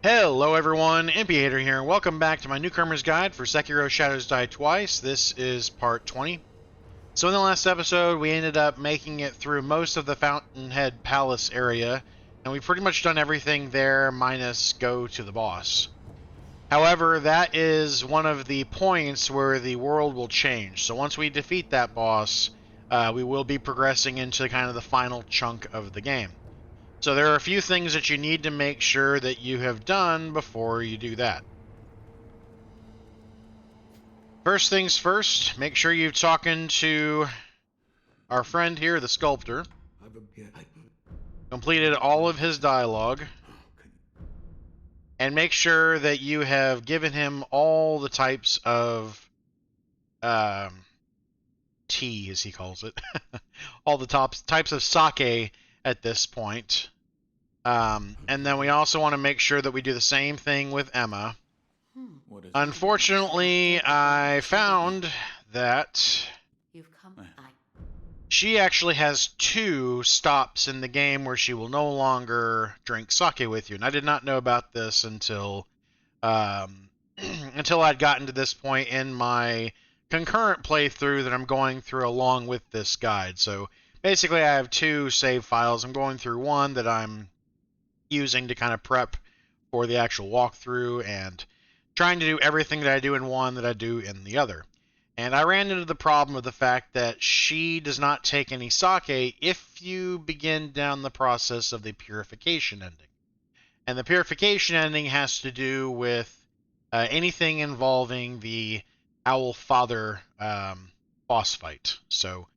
Hello everyone, Impiator here, and welcome back to my Newcomer's Guide for Sekiro Shadows Die Twice. This is part 20. So in the last episode, we ended up making it through most of the Fountainhead Palace area, and we've pretty much done everything there minus go to the boss. However, that is one of the points where the world will change. So once we defeat that boss, we will be progressing into kind of the final chunk of the game. So there are a few things that you need to make sure that you have done before you do that. First things first, make sure you've talking to our friend here, the sculptor, completed all of his dialogue, and make sure that you have given him all the types of tea, as he calls it, all the types of sake at this point. And then we also want to make sure that we do the same thing with Emma. Unfortunately, I found that she actually has 2 stops in the game where she will no longer drink sake with you, and I did not know about this until until I'd gotten to this point in my concurrent playthrough that I'm going through along with this guide. So basically, I have 2 save files. I'm going through one that I'm using to kind of prep for the actual walkthrough, and trying to do everything that I do in one that I do in the other. And I ran into the problem of the fact that she does not take any sake if you begin down the process of the purification ending. And the purification ending has to do with anything involving the Owl Father boss fight. So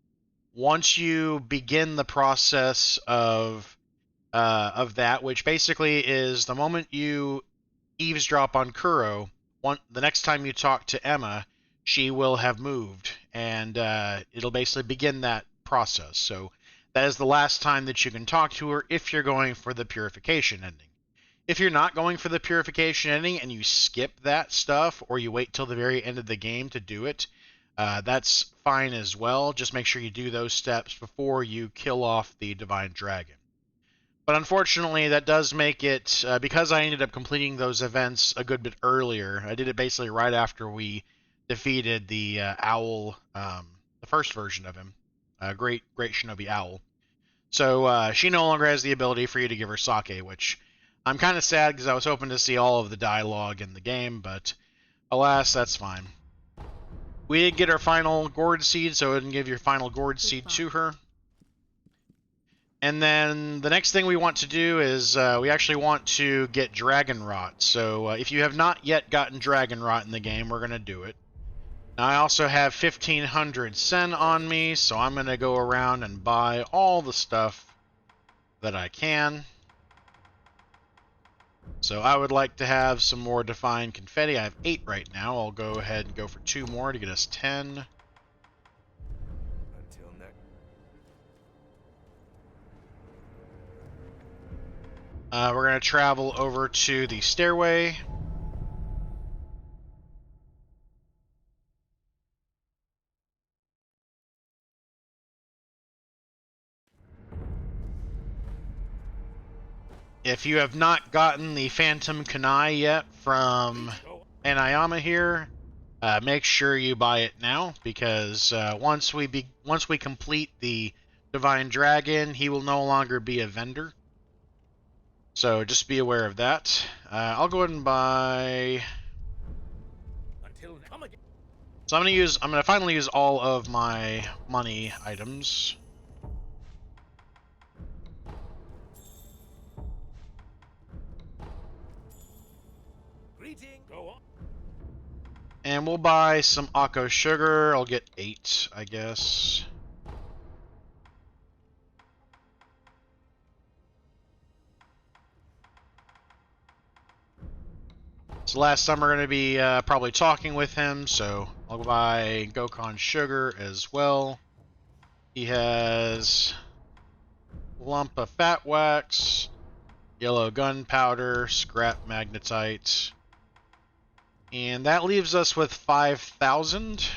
once you begin the process of that, which basically is the moment you eavesdrop on Kuro, the next time you talk to Emma, she will have moved, and it'll basically begin that process. So that is the last time that you can talk to her if you're going for the purification ending. If you're not going for the purification ending and you skip that stuff, or you wait till the very end of the game to do it, that's fine as well. Just make sure you do those steps before you kill off the Divine Dragon. But unfortunately, that does make it, because I ended up completing those events a good bit earlier. I did it basically right after we defeated the Owl, the first version of him, Great Shinobi Owl. So she no longer has the ability for you to give her sake, which I'm kind of sad because I was hoping to see all of the dialogue in the game, but alas, that's fine. We did get our final gourd seed, so it can give your final gourd seed to her. And then the next thing we want to do is we actually want to get Dragon Rot. So if you have not yet gotten Dragon Rot in the game, we're going to do it. Now I also have 1,500 sen on me, so I'm going to go around and buy all the stuff that I can. So I would like to have some more Divine Confetti. I have 8 right now. I'll go ahead and go for 2 more to get us 10. We're going to travel over to the stairway. If you have not gotten the Phantom Kunai yet from Anayama here, make sure you buy it now, because once we complete the Divine Dragon, he will no longer be a vendor. So just be aware of that. I'll go ahead and buy. So I'm gonna finally use all of my money items. And we'll buy some Akko sugar. I'll get 8, I guess. So last time we're going to be probably talking with him, so I'll buy Gokon sugar as well. He has lump of fat wax, yellow gunpowder, scrap magnetite, and that leaves us with 5,000.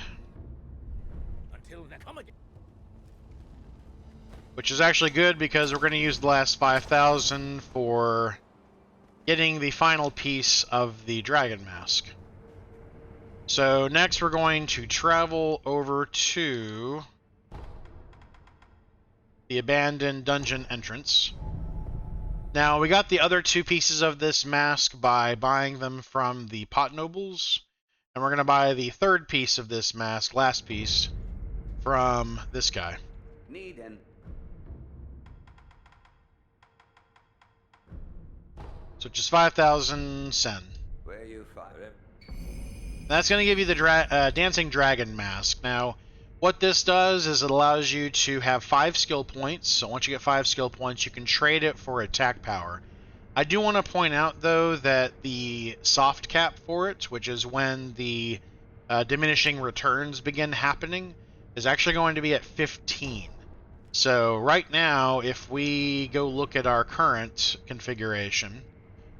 Which is actually good because we're going to use the last 5,000 for getting the final piece of the dragon mask. So next we're going to travel over to the abandoned dungeon entrance. Now, we got the other two pieces of this mask by buying them from the pot nobles, and we're going to buy the third piece of this mask, last piece, from this guy. So just 5,000 sen. Where you find it? That's going to give you the dancing dragon mask. Now, what this does is it allows you to have 5 skill points. So once you get 5 skill points, you can trade it for attack power. I do want to point out, though, that the soft cap for it, which is when the diminishing returns begin happening, is actually going to be at 15. So right now, if we go look at our current configuration,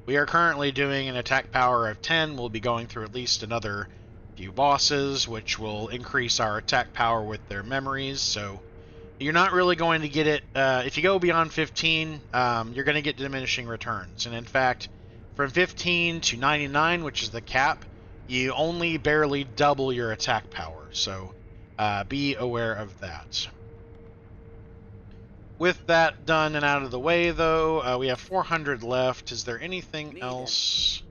we are currently doing an attack power of 10. We'll be going through at least another few bosses, which will increase our attack power with their memories. So you're not really going to get it. If you go beyond 15, you're going to get diminishing returns. And in fact, from 15 to 99, which is the cap, you only barely double your attack power. So be aware of that. With that done and out of the way, though, we have 400 left. Is there anything else?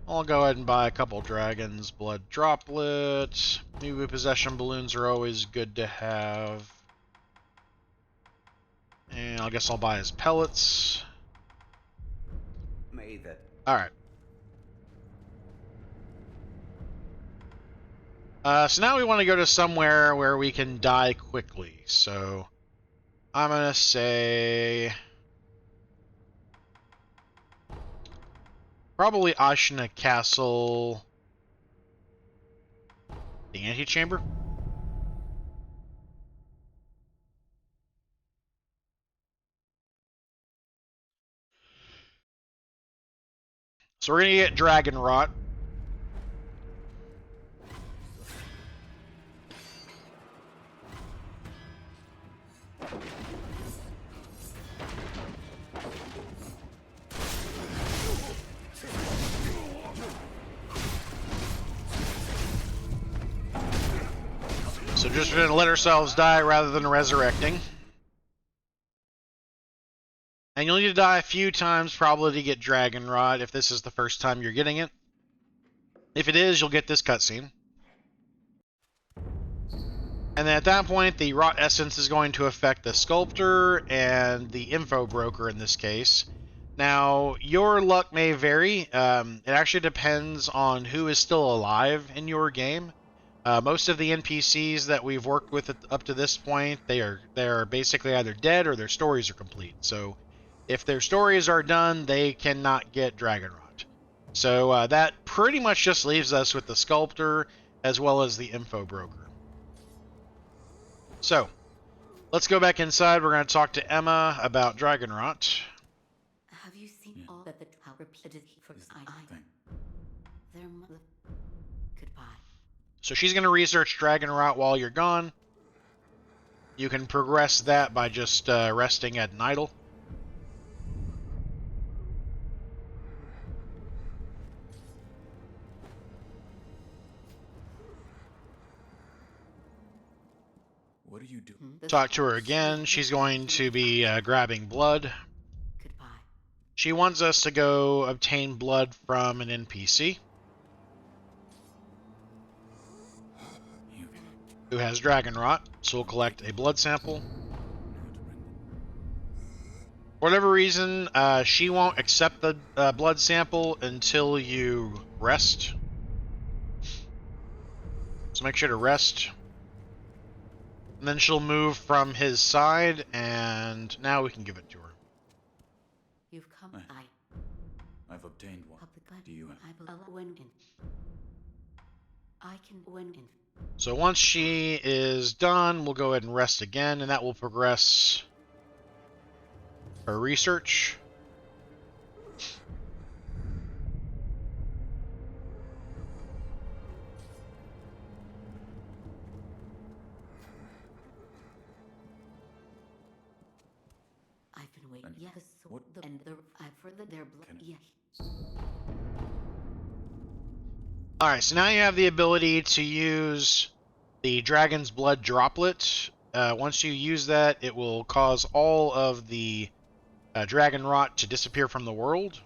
I'll go ahead and buy a couple dragons. Blood droplet. New possession balloons are always good to have. And I guess I'll buy his pellets. Alright. So now we want to go to somewhere where we can die quickly. So I'm going to say probably Ashina Castle, the antechamber. So we're going to get Dragon Rot. So just going to let ourselves die rather than resurrecting. And you'll need to die a few times probably to get Dragon Rot if this is the first time you're getting it. If it is, you'll get this cutscene. And then at that point, the Rot Essence is going to affect the Sculptor and the Info Broker in this case. Now, your luck may vary. It actually depends on who is still alive in your game. Most of the NPCs that we've worked with up to this point, they are basically either dead or their stories are complete. So if their stories are done, they cannot get Dragon Rot. So that pretty much just leaves us with the Sculptor as well as the Info Broker. So let's go back inside. We're going to talk to Emma about Dragon Rot. Have you seen all that the tower repeated for their mother? Goodbye. So she's going to research Dragon Rot while you're gone. You can progress that by just resting at an idle. What do you do? Talk to her again. She's going to be grabbing blood. Goodbye. She wants us to go obtain blood from an NPC who has Dragon Rot, so we'll collect a blood sample. For whatever reason, she won't accept the blood sample until you rest. So make sure to rest. And then she'll move from his side, and now we can give it to her. You've come. I've obtained one. Do you have? I can win in. So once she is done, we'll go ahead and rest again, and that will progress her research. I've been wait. And Yes. what And the I for the their blood. Can- Yeah. Alright, so now you have the ability to use the Dragon's Blood Droplet. Once you use that, it will cause all of the Dragon Rot to disappear from the world.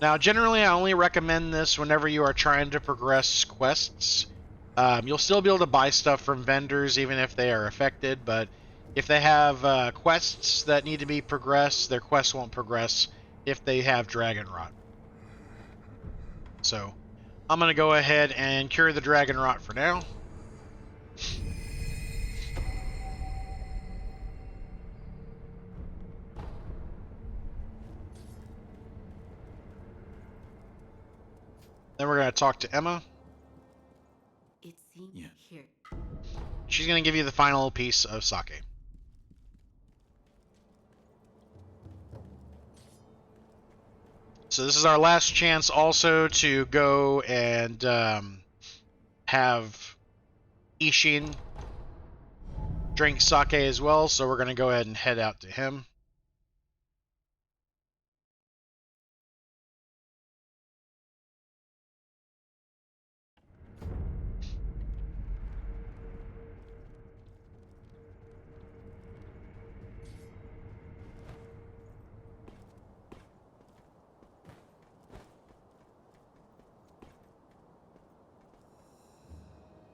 Now, generally, I only recommend this whenever you are trying to progress quests. You'll still be able to buy stuff from vendors even if they are affected, but if they have quests that need to be progressed, their quests won't progress if they have Dragon Rot. So, I'm going to go ahead and cure the Dragon Rot for now. Then we're going to talk to Emma. It seems Yeah. here. She's going to give you the final piece of sake. So this is our last chance also to go and have Ishin drink sake as well, so we're going to go ahead and head out to him.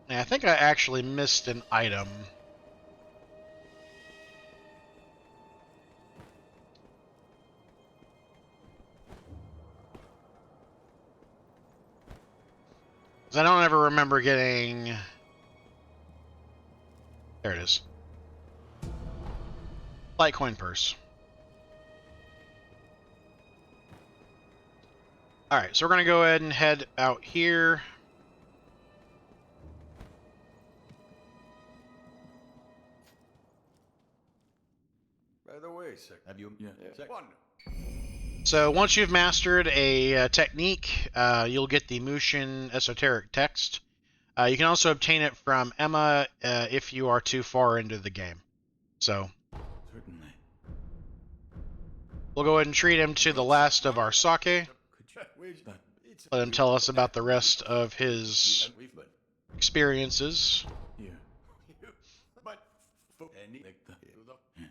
And I think I actually missed an item. Because I don't ever remember getting... There it is. Litecoin purse. Alright, so we're going to go ahead and head out here. By the way, Have you? Yeah. one. So once you've mastered a technique, you'll get the Mushin Esoteric Text. You can also obtain it from Emma if you are too far into the game. So Certainly. we'll go ahead and treat him to the last of our sake. Could you? But Let him tell us about the rest of his We've been. experiences. here. But Like the. Yeah.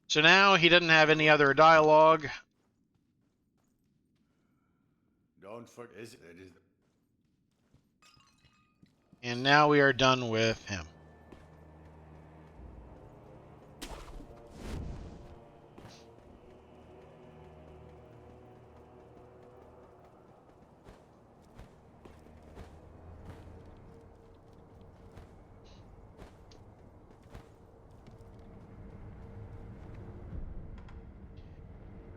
So now he doesn't have any other dialogue. don't forget, it is. And now we are done with him.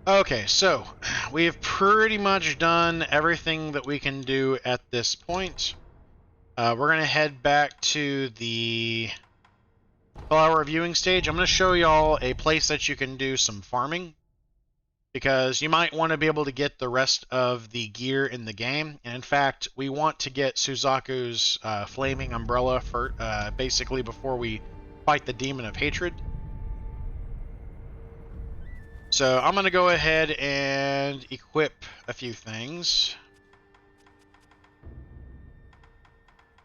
Okay, so we have pretty much done everything that we can do at this point. We're going to head back to the flower viewing stage. I'm going to show y'all a place that you can do some farming, because you might want to be able to get the rest of the gear in the game. And in fact, we want to get Suzaku's flaming umbrella for basically before we fight the demon of hatred. So I'm going to go ahead and equip a few things.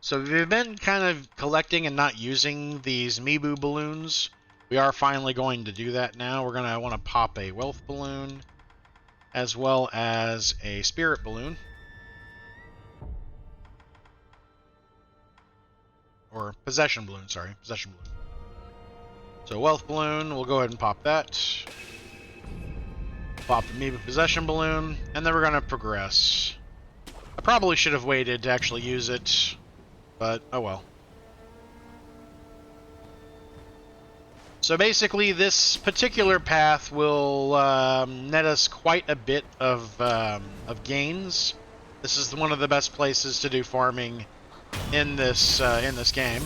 So we've been kind of collecting and not using these Mibu balloons. We are finally going to do that now. We're going to want to pop a wealth balloon as well as a spirit balloon. Or possession balloon, sorry. Possession balloon. So wealth balloon, we'll go ahead and pop that. Pop the Mibu possession balloon, and then we're going to progress. I probably should have waited to actually use it, but oh well. So basically, this particular path will net us quite a bit of gains. This is one of the best places to do farming in this game.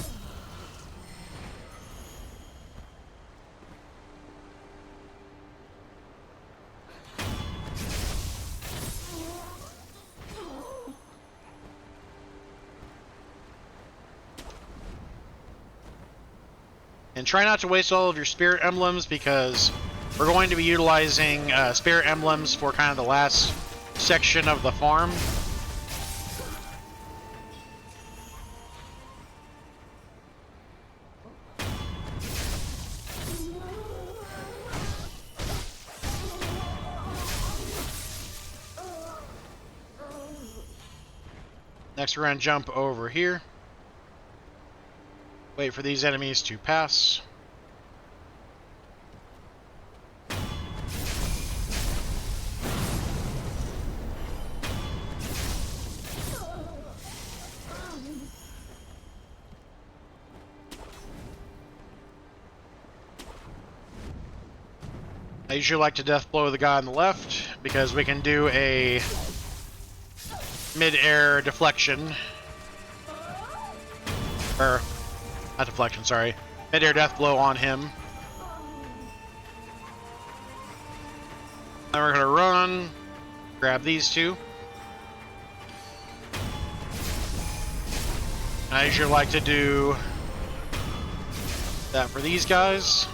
And try not to waste all of your spirit emblems, because we're going to be utilizing spirit emblems for kind of the last section of the farm. Next, we're going to jump over here. Wait for these enemies to pass. I usually like to death blow the guy on the left, because we can do a mid-air deflection. Or, not deflection, sorry. Mid-air death blow on him. Then we're gonna run, grab these two. I usually like to do that for these guys.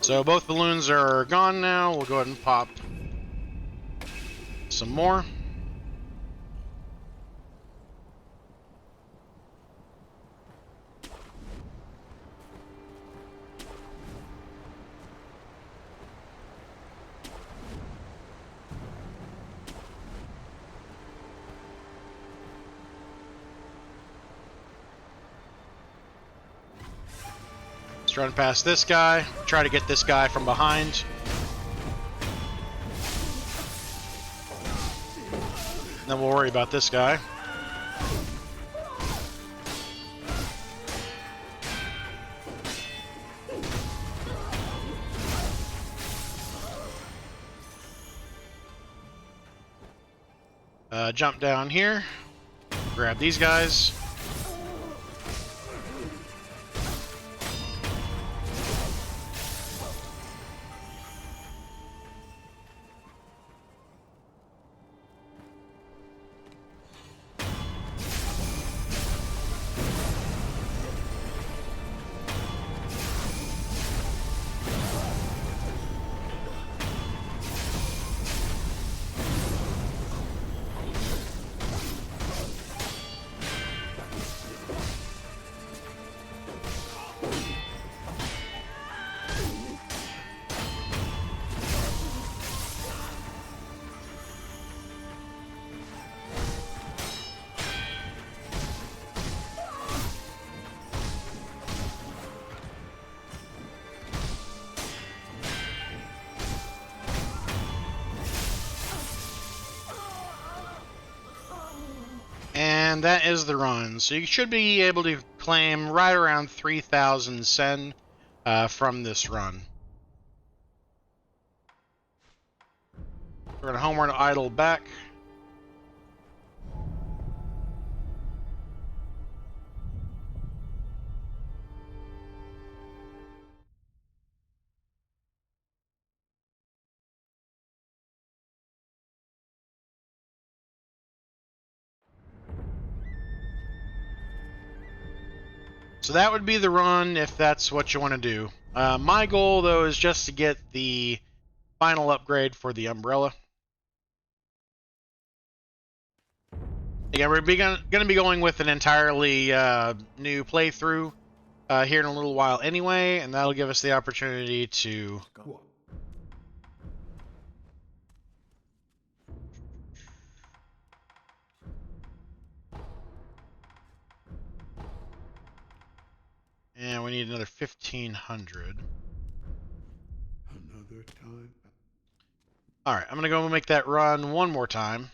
So both balloons are gone now. We'll go ahead and pop some more. Let's run past this guy. Try to get this guy from behind. Then we'll worry about this guy. Jump down here. Grab these guys. And that is the run. So you should be able to claim right around 3,000 sen from this run. We're going to homeward idle back. So that would be the run if that's what you want to do. My goal, though, is just to get the final upgrade for the umbrella. Again, we're going to be going with an entirely new playthrough here in a little while anyway, and that'll give us the opportunity to... And we need another 1,500. Another time. Alright, I'm going to go make that run one more time.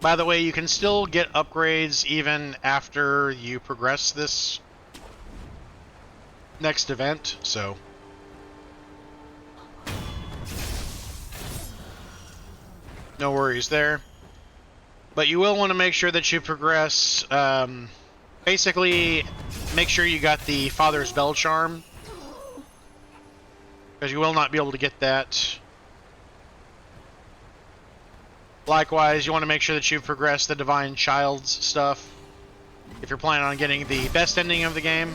By the way, you can still get upgrades even after you progress this next event, so no worries there. But you will want to make sure that you progress, basically make sure you got the Father's Bell Charm, because you will not be able to get that. Likewise, you want to make sure that you've progressed the Divine Child's stuff, if you're planning on getting the best ending of the game.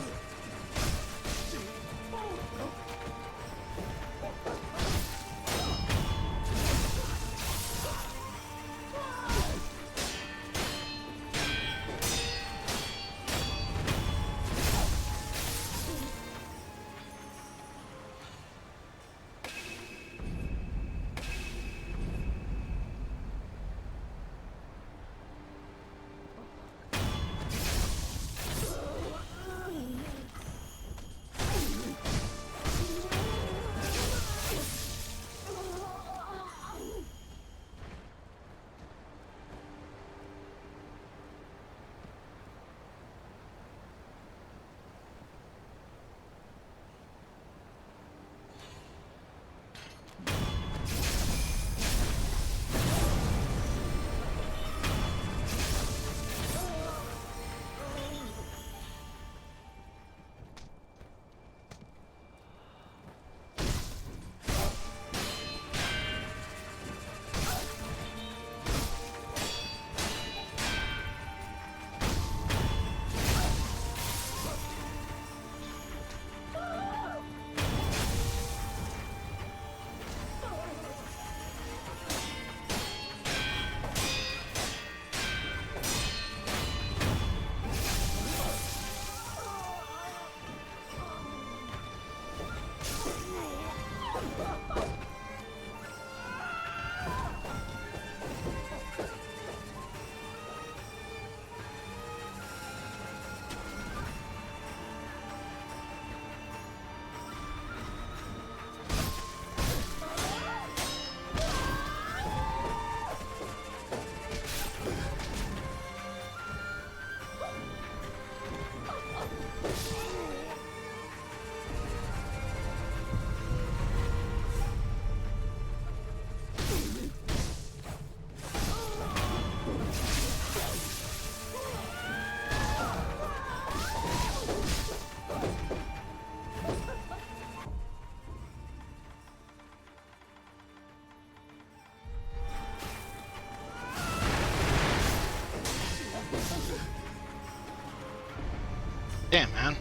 Damn, man.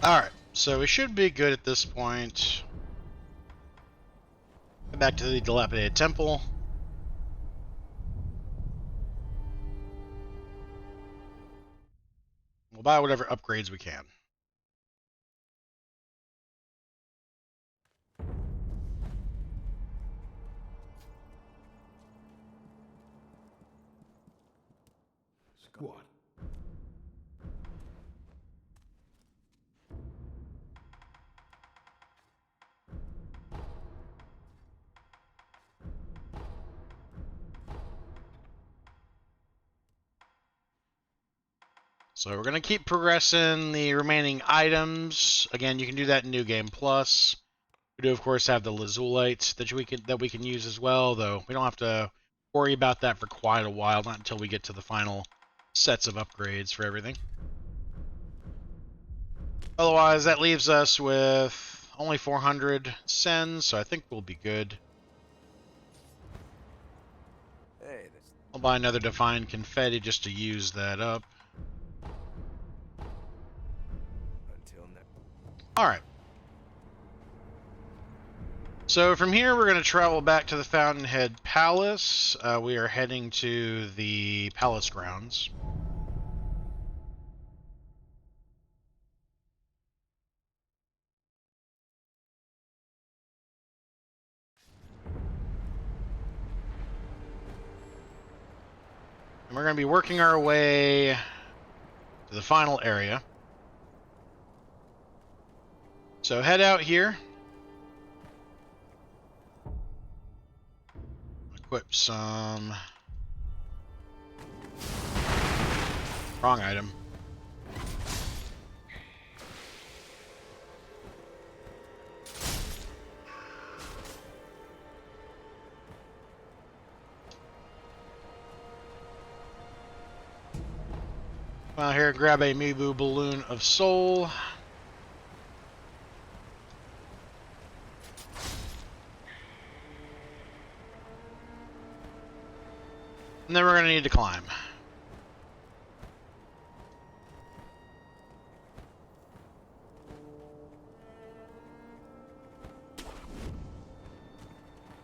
Alright, so we should be good at this point. Head back to the dilapidated temple. We'll buy whatever upgrades we can. What? So we're going to keep progressing the remaining items. Again, you can do that in New Game Plus. We do, of course, have the Lazulite that we can use as well, though we don't have to worry about that for quite a while, not until we get to the final sets of upgrades for everything. Otherwise, that leaves us with only 400 cents, so I think we'll be good. Hey, I'll buy another Divine Confetti just to use that up. until next. Alright. So from here, we're going to travel back to the Fountainhead Palace. We are heading to the palace grounds. And we're going to be working our way to the final area. So head out here. Equip some... Wrong item. Come out here, grab a Mibu Balloon of Soul. And then we're going to need to climb.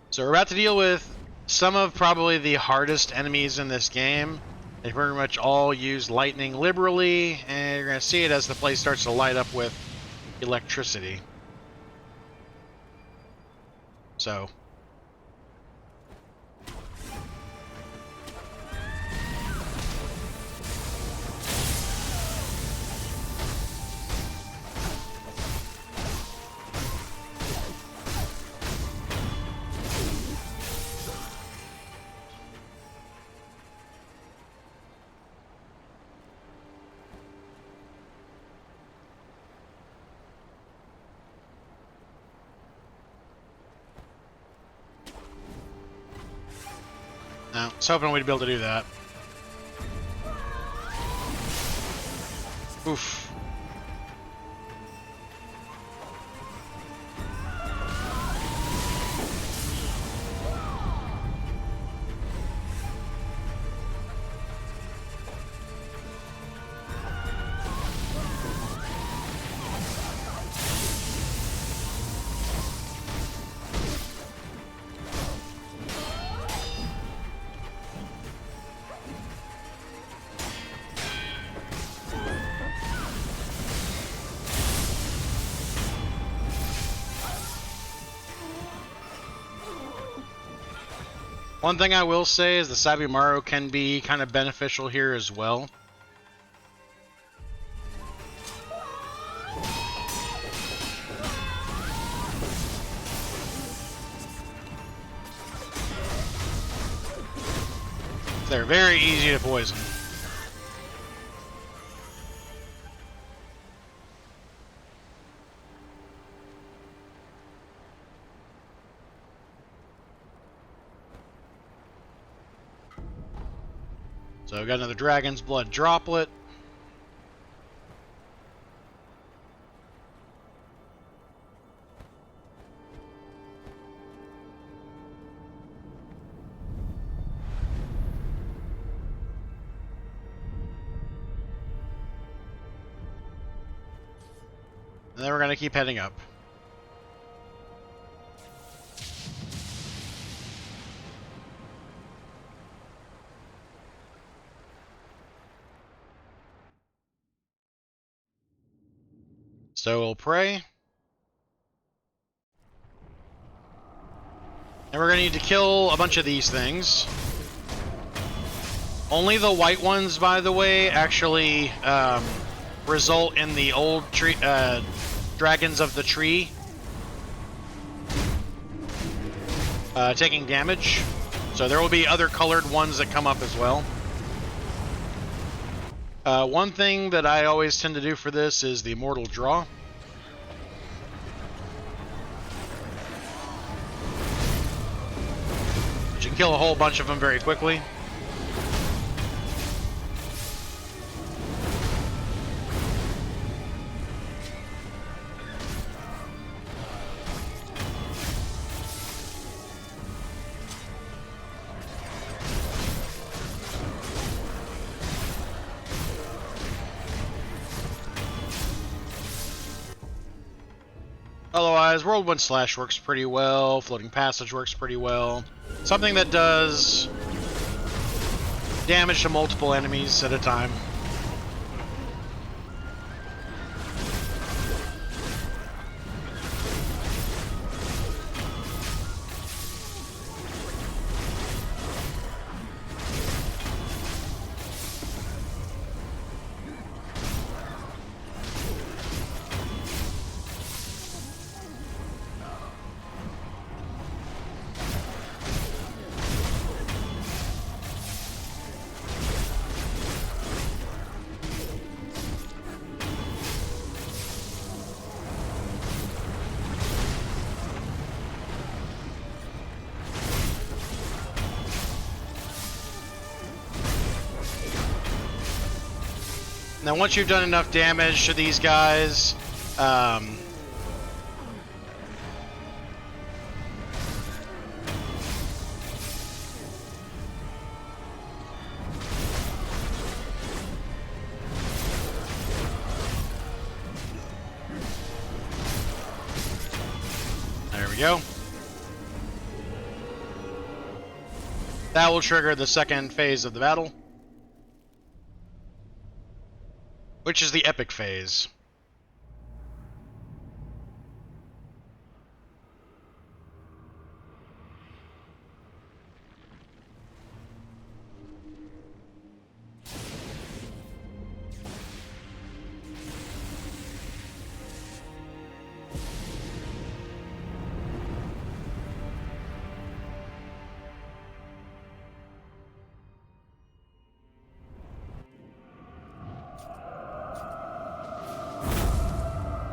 So we're about to deal with some of probably the hardest enemies in this game. They pretty much all use lightning liberally, and you're going to see it as the place starts to light up with electricity. So... No, I was hoping we'd be able to do that. Oof. One thing I will say is the Sabimaru can be kind of beneficial here as well. They're very easy to poison. So I've got another Dragon's Blood Droplet. And then we're going to keep heading up. So we'll pray. And we're going to need to kill a bunch of these things. Only the white ones, by the way, actually result in the old tree, dragons of the tree taking damage. So there will be other colored ones that come up as well. One thing that I always tend to do for this is the Immortal Draw. You can kill a whole bunch of them very quickly. Otherwise, Whirlwind Slash works pretty well, Floating Passage works pretty well. Something that does damage to multiple enemies at a time. Now, once you've done enough damage to these guys, there we go. That will trigger the second phase of the battle, which is the epic phase.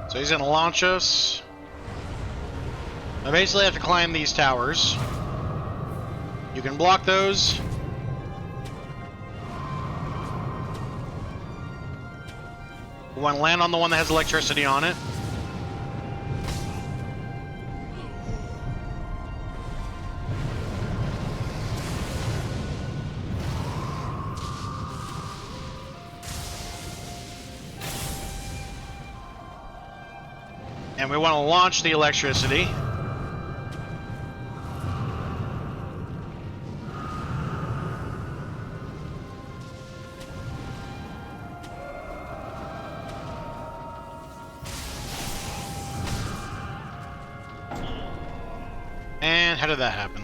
So he's going to launch us. I basically have to climb these towers. You can block those. We want to land on the one that has electricity on it. And we want to launch the electricity. And how did that happen?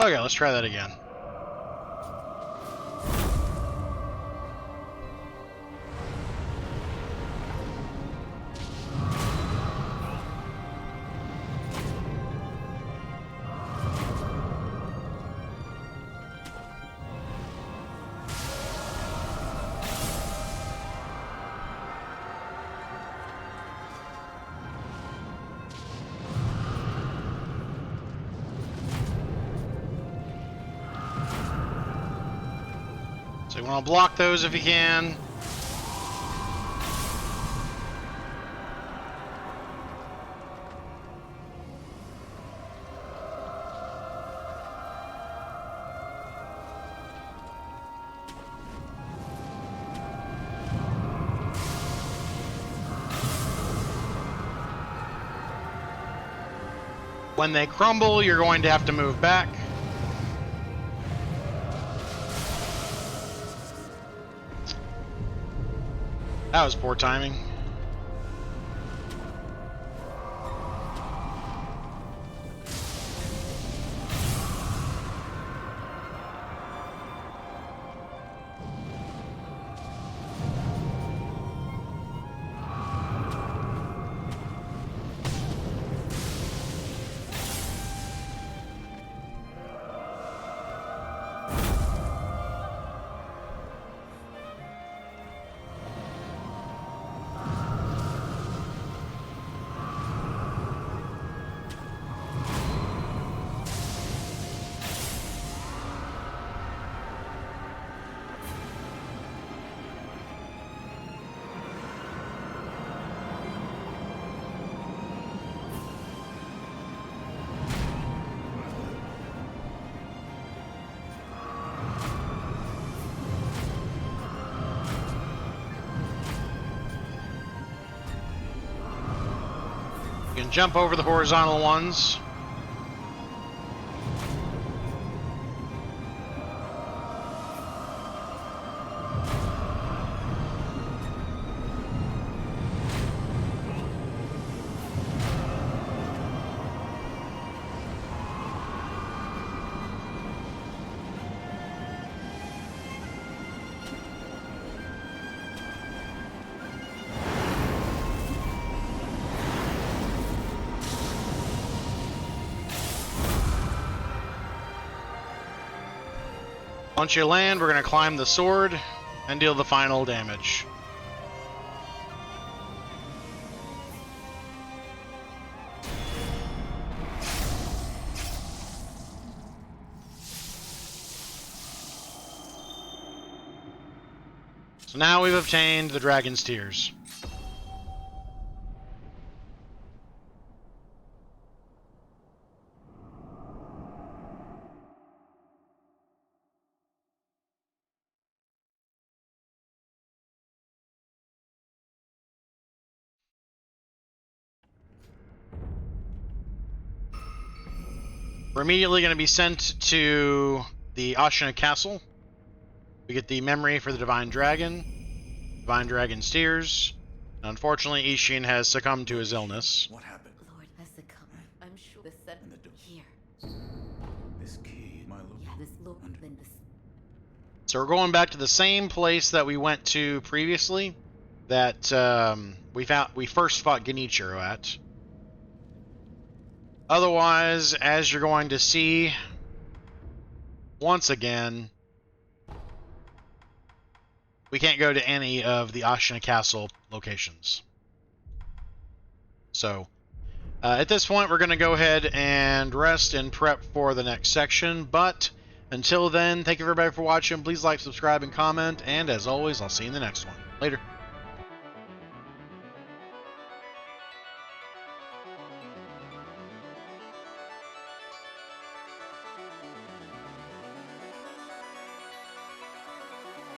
Okay, let's try that again. So you want to block those if you can. When they crumble, you're going to have to move back. That was poor timing. You can jump over the horizontal ones. Once you land, we're going to climb the sword and deal the final damage. So now we've obtained the Dragon's Tears. We're immediately going to be sent to the Ashina Castle. We get the memory for the Divine Dragon's Tears. Unfortunately, Ishin has succumbed to his illness. What happened? Lord has succumbed. I'm sure the set And the door. here. This key, my lord. Yeah, this Lord then this. So we're going back to the same place that we went to previously, that we first fought Genichiro at. Otherwise, as you're going to see, once again, we can't go to any of the Ashina Castle locations. So, at this point, we're going to go ahead and rest and prep for the next section. But until then, thank you everybody for watching. Please like, subscribe, and comment. And as always, I'll see you in the next one. Later.